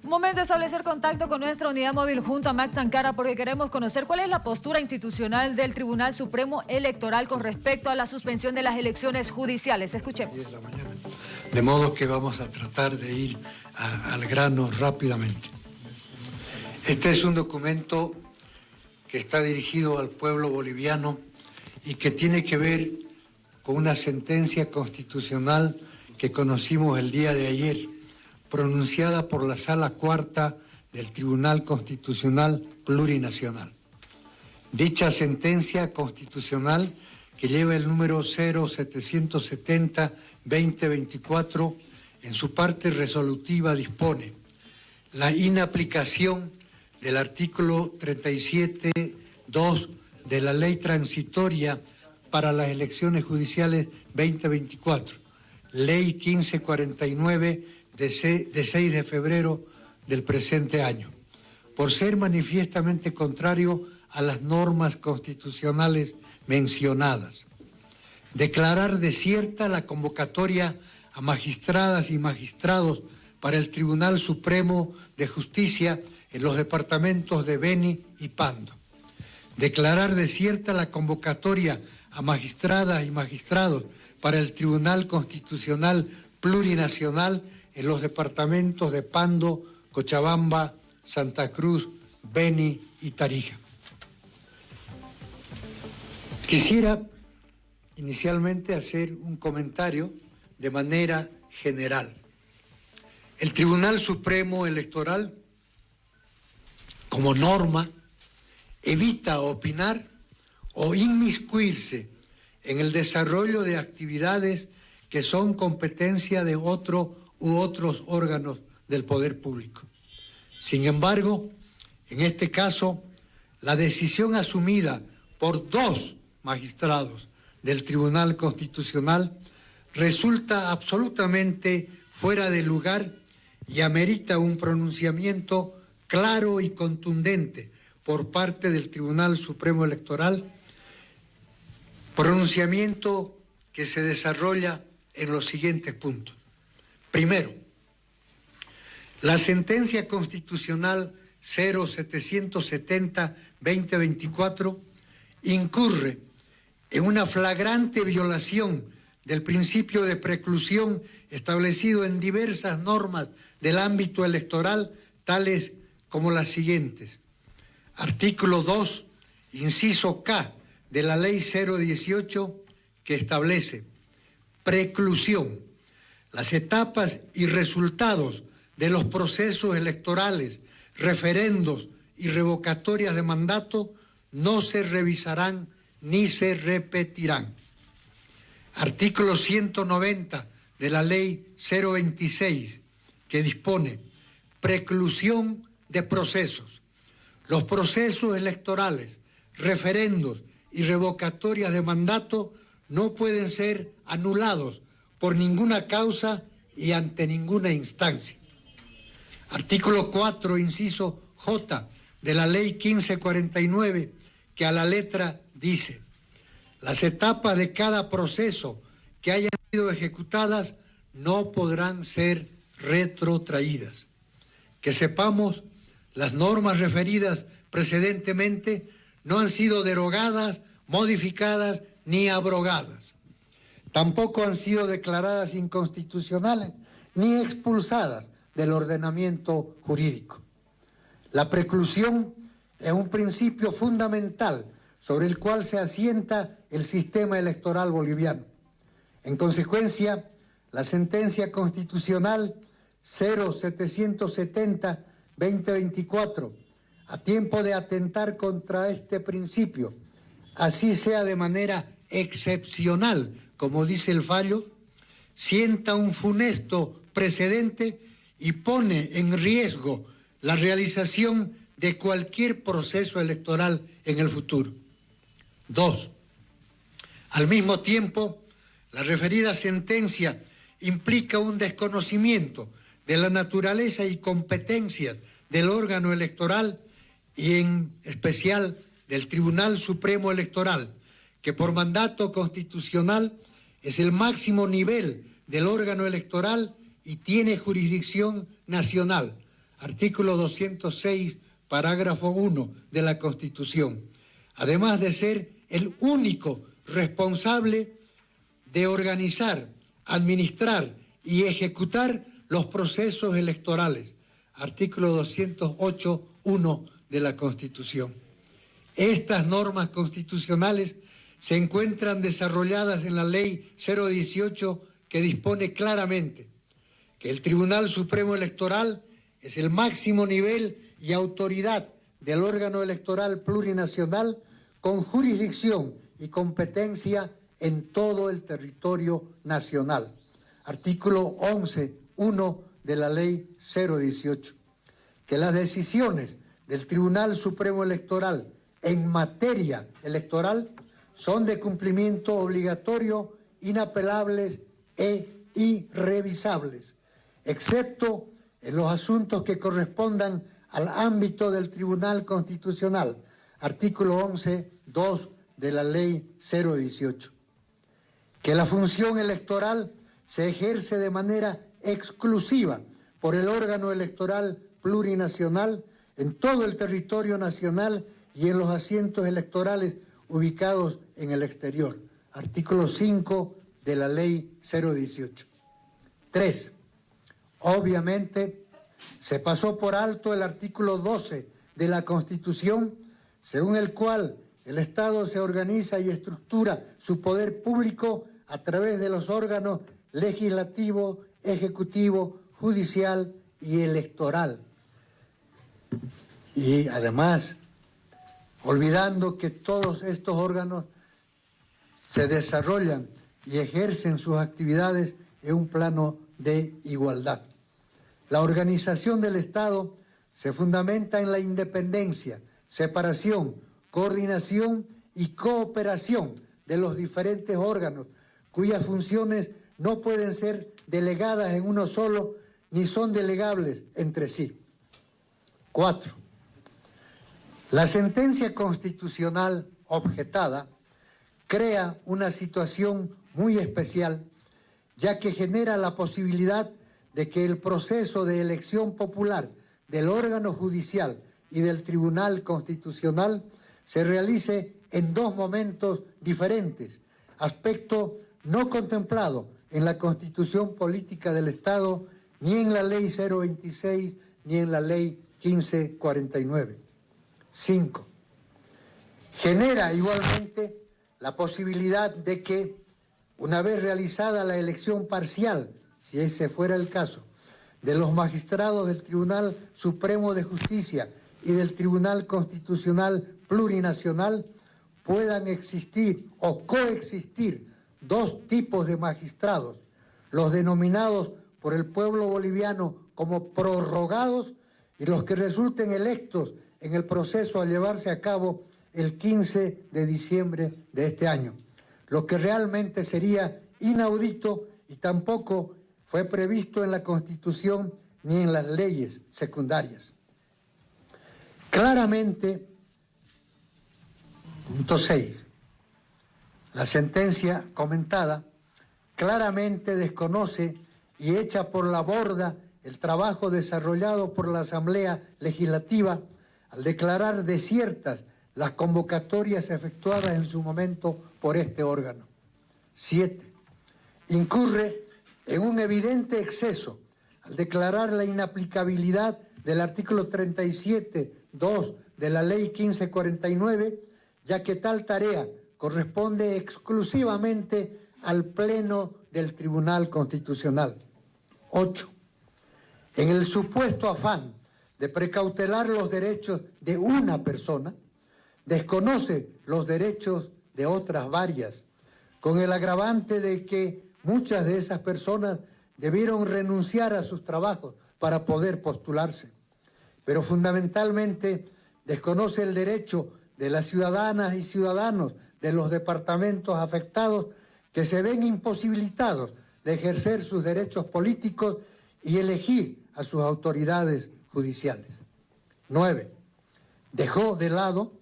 Momento de establecer contacto con nuestra unidad móvil junto a Max Ancara porque queremos conocer cuál es la postura institucional del Tribunal Supremo Electoral con respecto a la suspensión de las elecciones judiciales. Escuchemos. De modo que vamos a tratar de ir al grano rápidamente. Este es un documento que está dirigido al pueblo boliviano y que tiene que ver con una sentencia constitucional que conocimos el día de ayer, pronunciada por la Sala Cuarta del Tribunal Constitucional Plurinacional. Dicha sentencia constitucional, que lleva el número 0770-2024, en su parte resolutiva dispone la inaplicación del artículo 37.2 de la Ley Transitoria para las Elecciones Judiciales 2024, Ley 1549 de 6 de febrero del presente año, por ser manifiestamente contrario a las normas constitucionales mencionadas. Declarar desierta la convocatoria a magistradas y magistrados para el Tribunal Supremo de Justicia en los departamentos de Beni y Pando. Declarar desierta la convocatoria a magistradas y magistrados para el Tribunal Constitucional Plurinacional en los departamentos de Pando, Cochabamba, Santa Cruz, Beni y Tarija. Quisiera inicialmente hacer un comentario de manera general. El Tribunal Supremo Electoral, como norma, evita opinar o inmiscuirse en el desarrollo de actividades que son competencia de otro u otros órganos del poder público. Sin embargo, en este caso, la decisión asumida por 2 magistrados del Tribunal Constitucional resulta absolutamente fuera de lugar y amerita un pronunciamiento claro y contundente por parte del Tribunal Supremo Electoral, pronunciamiento que se desarrolla en los siguientes puntos. Primero, la sentencia constitucional 0770-2024 incurre en una flagrante violación del principio de preclusión establecido en diversas normas del ámbito electoral, tales como las siguientes. Artículo 2, inciso K de la Ley 018, que establece preclusión. Las etapas y resultados de los procesos electorales, referendos y revocatorias de mandato no se revisarán ni se repetirán. Artículo 190 de la Ley 026, que dispone preclusión de procesos. Los procesos electorales, referendos y revocatorias de mandato no pueden ser anulados por ninguna causa y ante ninguna instancia. Artículo 4, inciso J de la Ley 1549, que a la letra dice: las etapas de cada proceso que hayan sido ejecutadas no podrán ser retrotraídas. Que sepamos, las normas referidas precedentemente no han sido derogadas, modificadas ni abrogadas. Tampoco han sido declaradas inconstitucionales ni expulsadas del ordenamiento jurídico. La preclusión es un principio fundamental sobre el cual se asienta el sistema electoral boliviano. En consecuencia, la sentencia constitucional 0770-2024, a tiempo de atentar contra este principio, así sea de manera excepcional, como dice el fallo, sienta un funesto precedente y pone en riesgo la realización de cualquier proceso electoral en el futuro. 2. Al mismo tiempo, la referida sentencia implica un desconocimiento de la naturaleza y competencias del órgano electoral y en especial del Tribunal Supremo Electoral, que por mandato constitucional es el máximo nivel del órgano electoral y tiene jurisdicción nacional, artículo 206, parágrafo 1 de la Constitución, además de ser el único responsable de organizar, administrar y ejecutar los procesos electorales, artículo 208.1 de la Constitución. Estas normas constitucionales se encuentran desarrolladas en la Ley 018, que dispone claramente que el Tribunal Supremo Electoral es el máximo nivel y autoridad del órgano electoral plurinacional con jurisdicción y competencia en todo el territorio nacional. Artículo 11.1 de la Ley 018. Que las decisiones del Tribunal Supremo Electoral en materia electoral son de cumplimiento obligatorio, inapelables e irrevisables, excepto en los asuntos que correspondan al ámbito del Tribunal Constitucional, artículo 11.2 de la Ley 018. Que la función electoral se ejerce de manera exclusiva por el órgano electoral plurinacional en todo el territorio nacional y en los asientos electorales ubicados en el exterior, artículo 5 de la Ley 018. 3. Obviamente, se pasó por alto el artículo 12 de la Constitución, según el cual el Estado se organiza y estructura su poder público a través de los órganos legislativo, ejecutivo, judicial y electoral. Y además, olvidando que todos estos órganos se desarrollan y ejercen sus actividades en un plano de igualdad. La organización del Estado se fundamenta en la independencia, separación, coordinación y cooperación de los diferentes órganos, cuyas funciones no pueden ser delegadas en uno solo ni son delegables entre sí. 4. La sentencia constitucional objetada crea una situación muy especial, ya que genera la posibilidad de que el proceso de elección popular del órgano judicial y del Tribunal Constitucional se realice en dos momentos diferentes, aspecto no contemplado en la Constitución Política del Estado, ni en la Ley 026, ni en la Ley 1549. 5. Genera igualmente la posibilidad de que, una vez realizada la elección parcial, si ese fuera el caso, de los magistrados del Tribunal Supremo de Justicia y del Tribunal Constitucional Plurinacional, puedan existir o coexistir dos tipos de magistrados, los denominados por el pueblo boliviano como prorrogados y los que resulten electos en el proceso a llevarse a cabo el 15 de diciembre de este año, lo que realmente sería inaudito y tampoco fue previsto en la Constitución ni en las leyes secundarias. Claramente, punto 6, la sentencia comentada claramente desconoce y echa por la borda el trabajo desarrollado por la Asamblea Legislativa al declarar desiertas las convocatorias efectuadas en su momento por este órgano. 7. Incurre en un evidente exceso al declarar la inaplicabilidad del artículo 37.2 de la Ley 1549, ya que tal tarea corresponde exclusivamente al Pleno del Tribunal Constitucional. 8. En el supuesto afán de precautelar los derechos de una persona, desconoce los derechos de otras varias, con el agravante de que muchas de esas personas debieron renunciar a sus trabajos para poder postularse. Pero fundamentalmente desconoce el derecho de las ciudadanas y ciudadanos de los departamentos afectados que se ven imposibilitados de ejercer sus derechos políticos y elegir a sus autoridades judiciales. 9. Dejó de lado,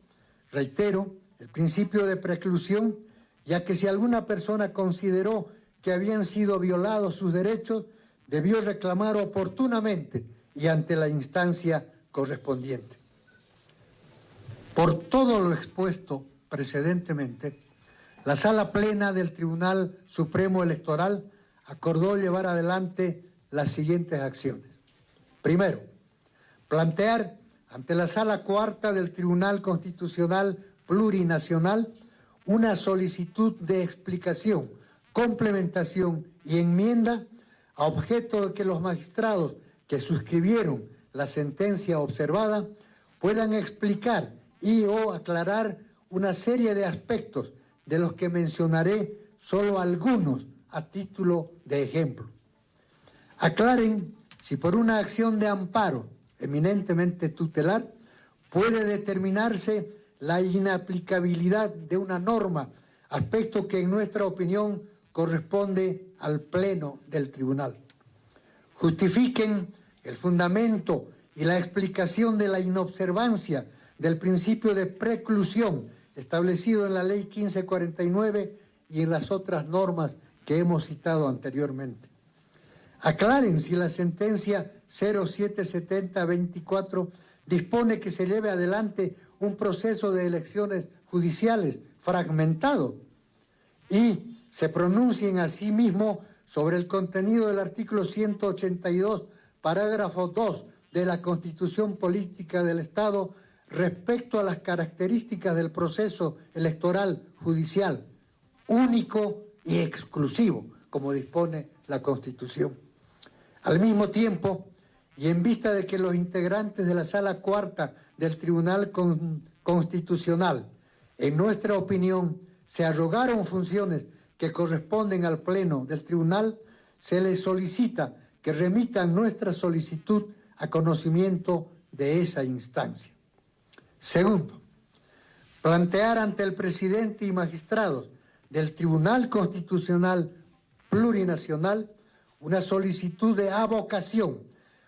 reitero, el principio de preclusión, ya que si alguna persona consideró que habían sido violados sus derechos, debió reclamar oportunamente y ante la instancia correspondiente. Por todo lo expuesto precedentemente, la Sala Plena del Tribunal Supremo Electoral acordó llevar adelante las siguientes acciones. Primero, plantear ante la Sala Cuarta del Tribunal Constitucional Plurinacional una solicitud de explicación, complementación y enmienda a objeto de que los magistrados que suscribieron la sentencia observada puedan explicar y o aclarar una serie de aspectos de los que mencionaré solo algunos a título de ejemplo. Aclaren si por una acción de amparo eminentemente tutelar puede determinarse la inaplicabilidad de una norma, aspecto que en nuestra opinión corresponde al Pleno del Tribunal. Justifiquen el fundamento y la explicación de la inobservancia del principio de preclusión establecido en la Ley 1549 y en las otras normas que hemos citado anteriormente. Aclaren si la sentencia 0770-24 dispone que se lleve adelante un proceso de elecciones judiciales fragmentado y se pronuncien asimismo sobre el contenido del artículo 182, parágrafo 2 de la Constitución Política del Estado respecto a las características del proceso electoral judicial, único y exclusivo, como dispone la Constitución. Al mismo tiempo, y en vista de que los integrantes de la Sala Cuarta del Tribunal Constitucional, en nuestra opinión, se arrogaron funciones que corresponden al Pleno del Tribunal, se les solicita que remitan nuestra solicitud a conocimiento de esa instancia. Segundo, plantear ante el presidente y magistrados del Tribunal Constitucional Plurinacional una solicitud de avocación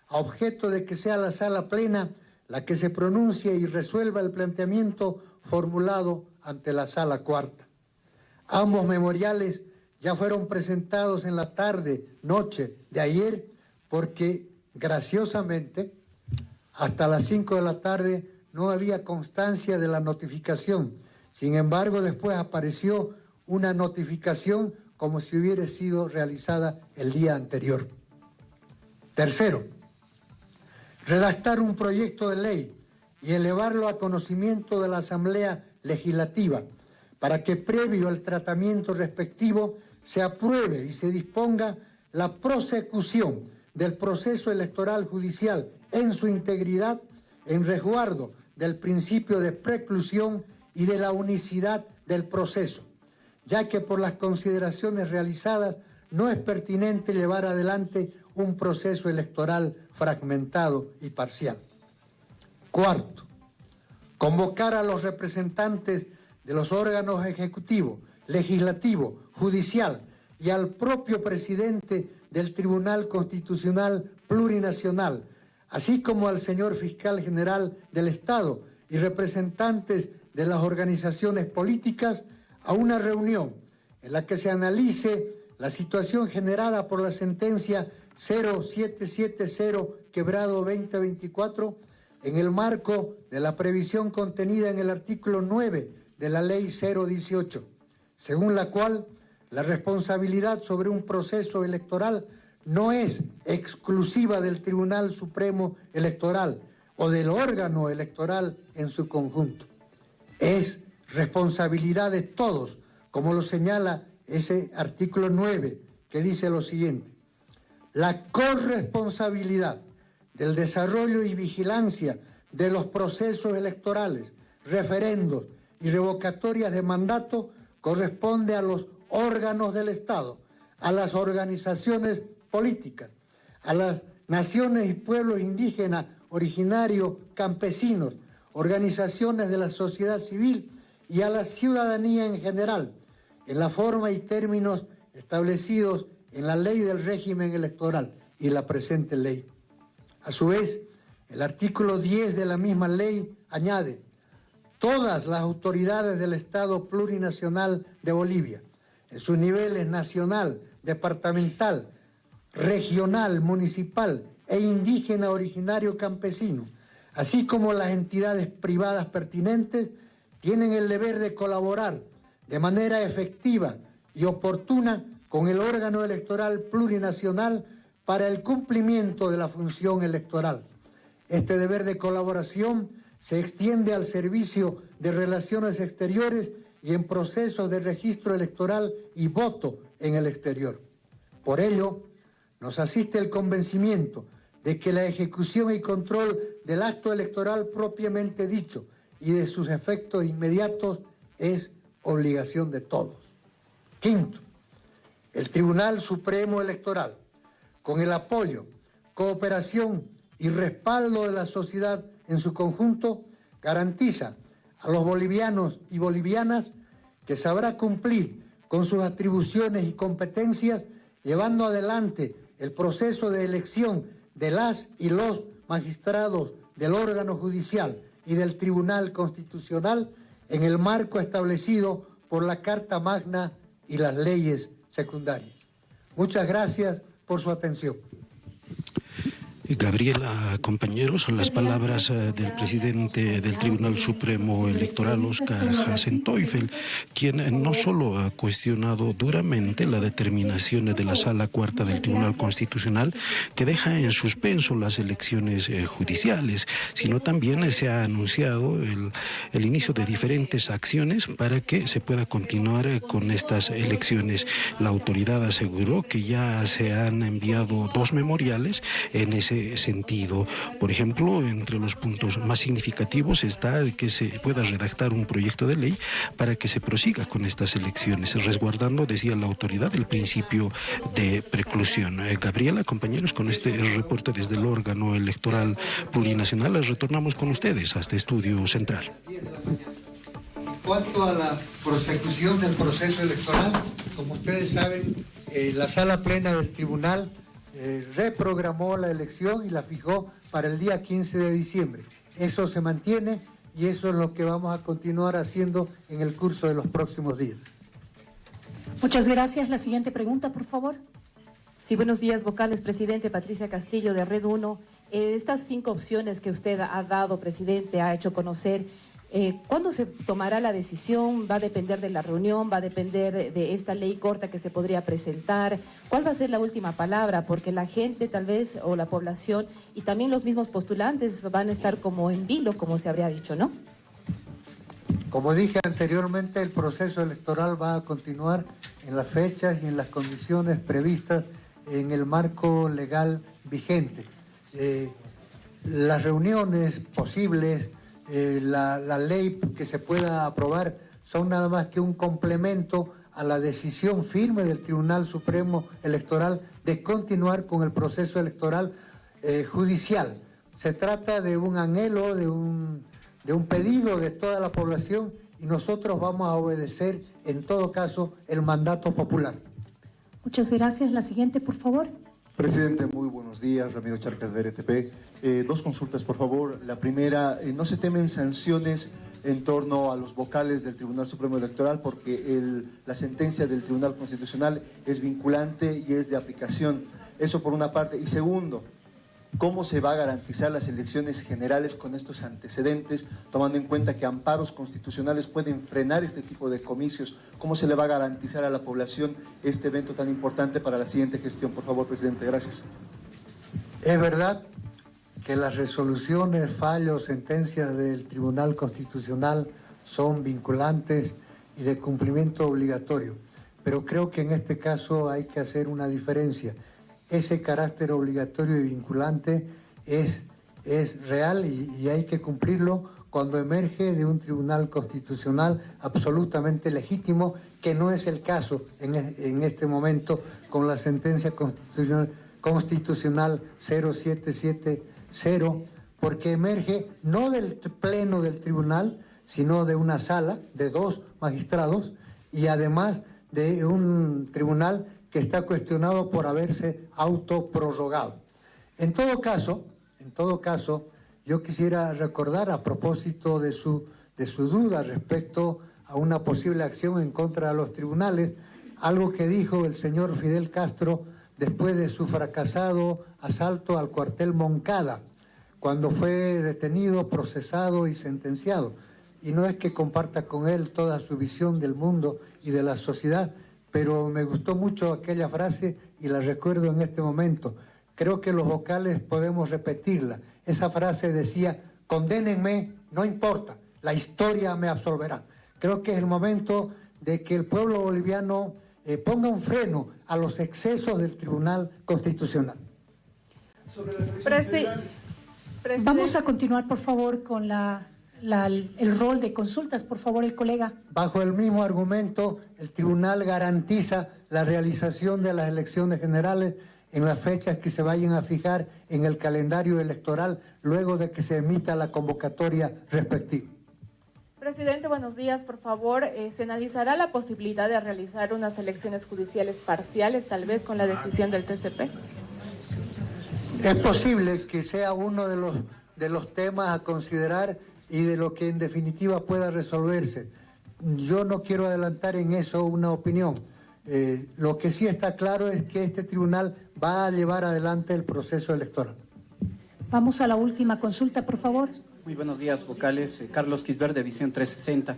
a objeto de que sea la Sala Plena la que se pronuncie y resuelva el planteamiento formulado ante la Sala Cuarta. Ambos memoriales ya fueron presentados en la tarde-noche de ayer porque, graciosamente, hasta las 5 de la tarde no había constancia de la notificación. Sin embargo, después apareció una notificación como si hubiera sido realizada el día anterior. Tercero, redactar un proyecto de ley y elevarlo a conocimiento de la Asamblea Legislativa para que previo al tratamiento respectivo se apruebe y se disponga la prosecución del proceso electoral judicial en su integridad en resguardo del principio de preclusión y de la unicidad del proceso, ya que por las consideraciones realizadas no es pertinente llevar adelante un proceso electoral fragmentado y parcial. Cuarto, convocar a los representantes de los órganos ejecutivo, legislativo, judicial y al propio presidente del Tribunal Constitucional Plurinacional, así como al señor Fiscal General del Estado y representantes de las organizaciones políticas, a una reunión en la que se analice la situación generada por la sentencia 0770/2024 en el marco de la previsión contenida en el artículo 9 de la Ley 018, según la cual la responsabilidad sobre un proceso electoral no es exclusiva del Tribunal Supremo Electoral o del órgano electoral en su conjunto. Es responsabilidad de todos, como lo señala ese artículo 9, que dice lo siguiente: la corresponsabilidad del desarrollo y vigilancia de los procesos electorales, referendos y revocatorias de mandato corresponde a los órganos del Estado, a las organizaciones políticas, a las naciones y pueblos indígenas, originarios, campesinos, organizaciones de la sociedad civil y a la ciudadanía en general, en la forma y términos establecidos en la Ley del Régimen Electoral y la presente ley. A su vez, el artículo 10 de la misma ley añade: todas las autoridades del Estado Plurinacional de Bolivia, en sus niveles nacional, departamental, regional, municipal e indígena originario campesino, así como las entidades privadas pertinentes, tienen el deber de colaborar de manera efectiva y oportuna con el órgano electoral plurinacional para el cumplimiento de la función electoral. Este deber de colaboración se extiende al Servicio de Relaciones Exteriores y en procesos de registro electoral y voto en el exterior. Por ello, nos asiste el convencimiento de que la ejecución y control del acto electoral propiamente dicho y de sus efectos inmediatos es obligación de todos. Quinto, el Tribunal Supremo Electoral, con el apoyo, cooperación y respaldo de la sociedad en su conjunto, garantiza a los bolivianos y bolivianas que sabrá cumplir con sus atribuciones y competencias, llevando adelante el proceso de elección de las y los magistrados del órgano judicial y del Tribunal Constitucional en el marco establecido por la Carta Magna y las leyes secundarias. Muchas gracias por su atención. Gabriela, compañeros, son las palabras del presidente del Tribunal Supremo Electoral, Oscar Hasenteufel, quien no solo ha cuestionado duramente la determinación de la Sala Cuarta del Tribunal Constitucional, que deja en suspenso las elecciones judiciales, sino también se ha anunciado el inicio de diferentes acciones para que se pueda continuar con estas elecciones. La autoridad aseguró que ya se han enviado 2 memoriales en ese sentido. Por ejemplo, entre los puntos más significativos está que se pueda redactar un proyecto de ley para que se prosiga con estas elecciones, resguardando, decía la autoridad, el principio de preclusión. Gabriela, compañeros, con este reporte desde el órgano electoral plurinacional, retornamos con ustedes a este estudio central. En cuanto a la prosecución del proceso electoral, como ustedes saben, la Sala Plena del Tribunal reprogramó la elección y la fijó para el día 15 de diciembre. Eso se mantiene y eso es lo que vamos a continuar haciendo en el curso de los próximos días. Muchas gracias. La siguiente pregunta, por favor. Sí, buenos días, vocales, presidente. Patricia Castillo, de Red 1. Estas 5 opciones que usted ha dado, presidente, ha hecho conocer, ¿cuándo se tomará la decisión? ¿Va a depender de la reunión? ¿Va a depender de esta ley corta que se podría presentar? ¿Cuál va a ser la última palabra? Porque la gente tal vez, o la población, y también los mismos postulantes van a estar como en vilo, como se habría dicho, ¿no? Como dije anteriormente, el proceso electoral va a continuar en las fechas y en las condiciones previstas en el marco legal vigente. Las reuniones posibles, la ley que se pueda aprobar son nada más que un complemento a la decisión firme del Tribunal Supremo Electoral de continuar con el proceso electoral judicial. Se trata de un anhelo, de un pedido de toda la población y nosotros vamos a obedecer en todo caso el mandato popular. Muchas gracias. La siguiente, por favor. Presidente, muy buenos días. Ramiro Charcas, de RTP. 2 consultas, por favor. La primera, ¿no se temen sanciones en torno a los vocales del Tribunal Supremo Electoral? Porque la sentencia del Tribunal Constitucional es vinculante y es de aplicación. Eso por una parte. Y segundo, ¿cómo se va a garantizar las elecciones generales con estos antecedentes, tomando en cuenta que amparos constitucionales pueden frenar este tipo de comicios? ¿Cómo se le va a garantizar a la población este evento tan importante para la siguiente gestión? Por favor, presidente, gracias. Es verdad que las resoluciones, fallos, sentencias del Tribunal Constitucional son vinculantes y de cumplimiento obligatorio, pero creo que en este caso hay que hacer una diferencia. Ese carácter obligatorio y vinculante es real y hay que cumplirlo cuando emerge de un Tribunal Constitucional absolutamente legítimo, que no es el caso en este momento con la sentencia constitucional 0770, porque emerge no del pleno del tribunal, sino de una sala de 2 magistrados y además de un tribunal que está cuestionado por haberse autoprorrogado. En todo caso, yo quisiera recordar, a propósito de su duda respecto a una posible acción en contra de los tribunales, algo que dijo el señor Fidel Castro después de su fracasado asalto al cuartel Moncada, cuando fue detenido, procesado y sentenciado. Y no es que comparta con él toda su visión del mundo y de la sociedad, pero me gustó mucho aquella frase y la recuerdo en este momento. Creo que los vocales podemos repetirla. Esa frase decía: condénenme, no importa, la historia me absolverá. Creo que es el momento de que el pueblo boliviano ponga un freno a los excesos del Tribunal Constitucional. Vamos a continuar, por favor, con el rol de consultas. Por favor, el colega. Bajo el mismo argumento, el tribunal garantiza la realización de las elecciones generales en las fechas que se vayan a fijar en el calendario electoral luego de que se emita la convocatoria respectiva. Presidente, buenos días. Por favor, ¿se analizará la posibilidad de realizar unas elecciones judiciales parciales, tal vez con la decisión del TCP? Es posible que sea uno de los temas a considerar y de lo que en definitiva pueda resolverse. Yo no quiero adelantar en eso una opinión. Lo que sí está claro es que este tribunal va a llevar adelante el proceso electoral. Vamos a la última consulta, por favor. Muy buenos días, vocales. Carlos Quisbert, de Visión 360.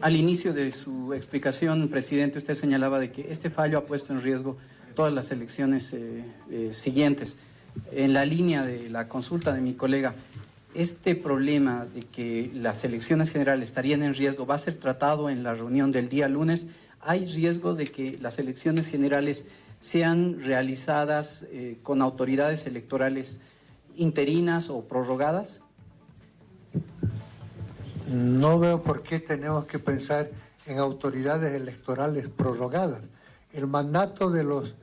Al inicio de su explicación, presidente, usted señalaba de que este fallo ha puesto en riesgo todas las elecciones siguientes. En la línea de la consulta de mi colega, este problema de que las elecciones generales estarían en riesgo va a ser tratado en la reunión del día lunes. ¿Hay riesgo de que las elecciones generales sean realizadas con autoridades electorales interinas o prorrogadas? No veo por qué tenemos que pensar en autoridades electorales prorrogadas. El mandato de los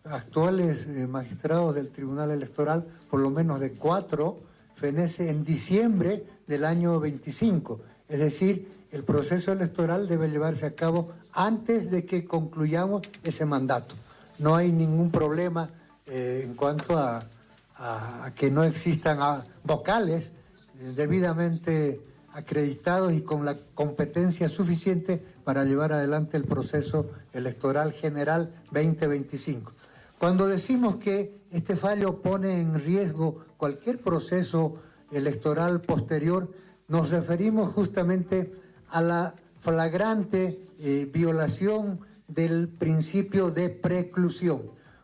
actuales magistrados del Tribunal Electoral, por lo menos de 4, fenece en diciembre del año 25. Es decir, el proceso electoral debe llevarse a cabo antes de que concluyamos ese mandato. No hay ningún problema en cuanto a que no existan vocales debidamente acreditados y con la competencia suficiente para llevar adelante el proceso electoral general 2025. Cuando decimos que este fallo pone en riesgo cualquier proceso electoral posterior, nos referimos justamente a la flagrante violación del principio de preclusión,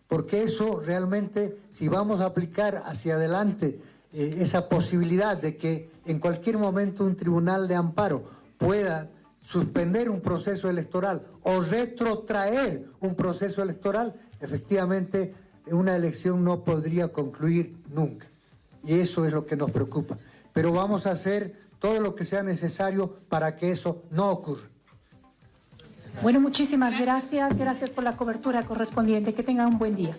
porque eso realmente, si vamos a aplicar hacia adelante esa posibilidad de que en cualquier momento un tribunal de amparo pueda suspender un proceso electoral o retrotraer un proceso electoral, efectivamente una elección no podría concluir nunca. Y eso es lo que nos preocupa. Pero vamos a hacer todo lo que sea necesario para que eso no ocurra. Bueno, muchísimas gracias. Gracias por la cobertura correspondiente. Que tengan un buen día.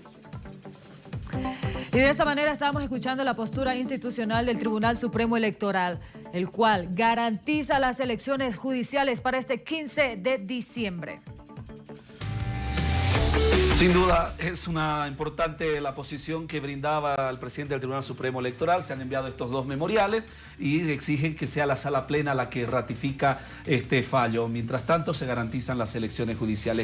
Y de esta manera estamos escuchando la postura institucional del Tribunal Supremo Electoral, el cual garantiza las elecciones judiciales para este 15 de diciembre. Sin duda es una importante la posición que brindaba el presidente del Tribunal Supremo Electoral. Se han enviado estos 2 memoriales y exigen que sea la sala plena la que ratifica este fallo. Mientras tanto, se garantizan las elecciones judiciales.